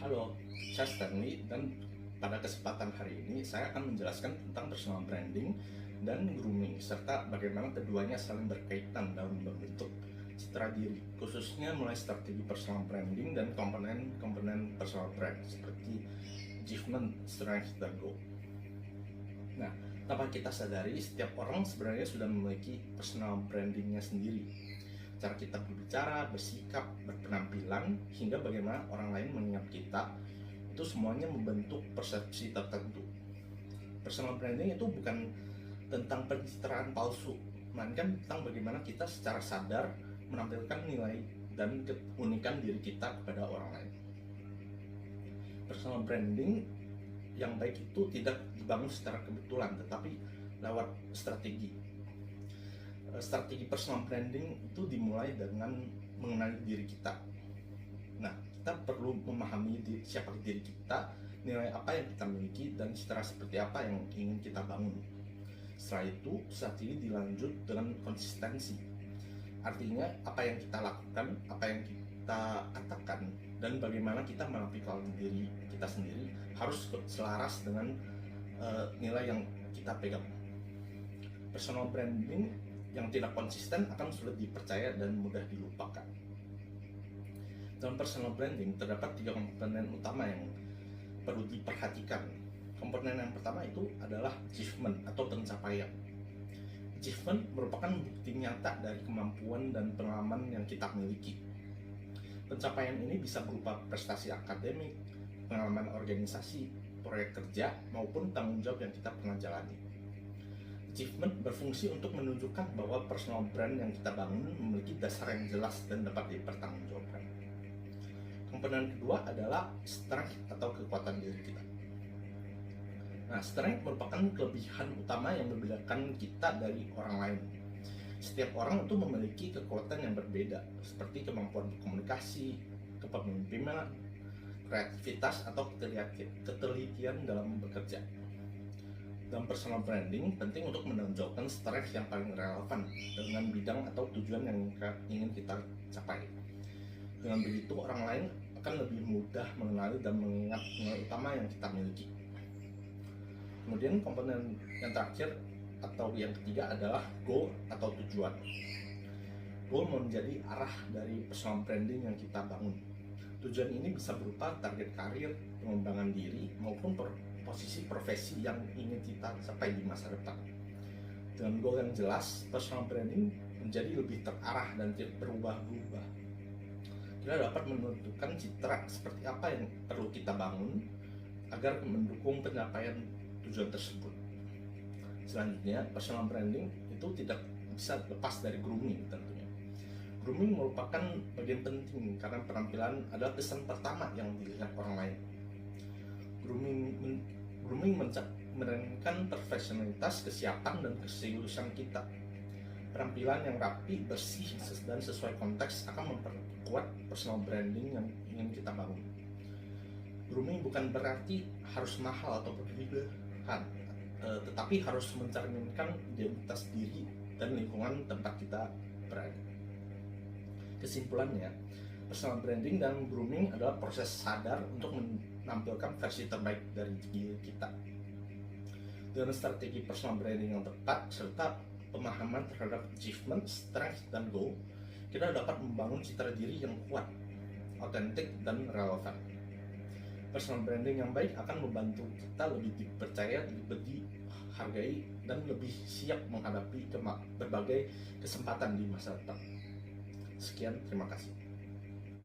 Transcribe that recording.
Halo, saya Stanley dan pada kesempatan hari ini saya akan menjelaskan tentang personal branding dan grooming serta bagaimana keduanya saling berkaitan dalam membentuk citra diri, khususnya mulai strategi personal branding dan komponen-komponen personal brand seperti achievement, strength, dan goal. Nah, tanpa kita sadari, setiap orang sebenarnya sudah memiliki personal brandingnya sendiri. Cara kita berbicara, bersikap, berpenampilan, hingga bagaimana orang lain mengingat kita, itu semuanya membentuk persepsi tertentu. Personal branding itu bukan tentang pencitraan palsu, melainkan tentang bagaimana kita secara sadar menampilkan nilai dan keunikan diri kita kepada orang lain. Personal branding yang baik itu tidak dibangun secara kebetulan, tetapi lewat strategi. Strategi personal branding itu dimulai dengan mengenali diri kita. Nah, kita perlu memahami siapa diri kita, nilai apa yang kita miliki, dan citra seperti apa yang ingin kita bangun. Setelah itu, strategi dilanjut dengan konsistensi. Artinya, apa yang kita lakukan, apa yang kita katakan, dan bagaimana kita menampilkan diri kita sendiri harus selaras dengan nilai yang kita pegang. Personal branding yang tidak konsisten akan sulit dipercaya dan mudah dilupakan. Dalam personal branding terdapat 3 komponen utama yang perlu diperhatikan. Komponen yang pertama itu adalah achievement atau pencapaian. Achievement merupakan bukti nyata dari kemampuan dan pengalaman yang kita miliki. Pencapaian ini bisa berupa prestasi akademik, pengalaman organisasi, proyek kerja, maupun tanggung jawab yang kita pernah jalani. Achievement berfungsi untuk menunjukkan bahwa personal brand yang kita bangun memiliki dasar yang jelas dan dapat dipertanggungjawabkan. Komponen kedua adalah strength atau kekuatan diri kita. Nah, strength merupakan kelebihan utama yang membedakan kita dari orang lain. Setiap orang itu memiliki kekuatan yang berbeda, seperti kemampuan berkomunikasi, kepemimpinan, kreativitas, atau ketelitian dalam bekerja. Dalam personal branding, penting untuk menonjolkan strength yang paling relevan dengan bidang atau tujuan yang ingin kita capai. Dengan begitu, orang lain akan lebih mudah mengenali dan mengingat nilai utama yang kita miliki. Kemudian komponen yang terakhir atau yang ketiga adalah goal atau tujuan. Goal menjadi arah dari personal branding yang kita bangun. Tujuan ini bisa berupa target karir, pengembangan diri, maupun posisi profesi yang ingin kita capai di masa depan. Dengan goal yang jelas, personal branding menjadi lebih terarah dan tidak berubah-ubah. Kita dapat menentukan citra seperti apa yang perlu kita bangun agar mendukung pencapaian tujuan tersebut. Selanjutnya, personal branding itu tidak bisa lepas dari grooming tentunya. Grooming merupakan bagian penting karena penampilan adalah kesan pertama yang dilihat orang lain. Grooming menekankan profesionalitas, kesiapan, dan keseriusan kita. Penampilan yang rapi, bersih, dan sesuai konteks akan memperkuat personal branding yang ingin kita bangun. Grooming bukan berarti harus mahal atau berlebihan, tetapi harus mencerminkan identitas diri dan lingkungan tempat kita berada. Kesimpulannya, personal branding dan grooming adalah proses sadar untuk menampilkan versi terbaik dari diri kita. Dengan strategi personal branding yang tepat serta pemahaman terhadap achievement, strength, dan goal, kita dapat membangun citra diri yang kuat, otentik, dan relevan. Personal branding yang baik akan membantu kita lebih dipercaya, lebih dihargai, dan lebih siap menghadapi berbagai kesempatan di masa depan. Sekian, terima kasih.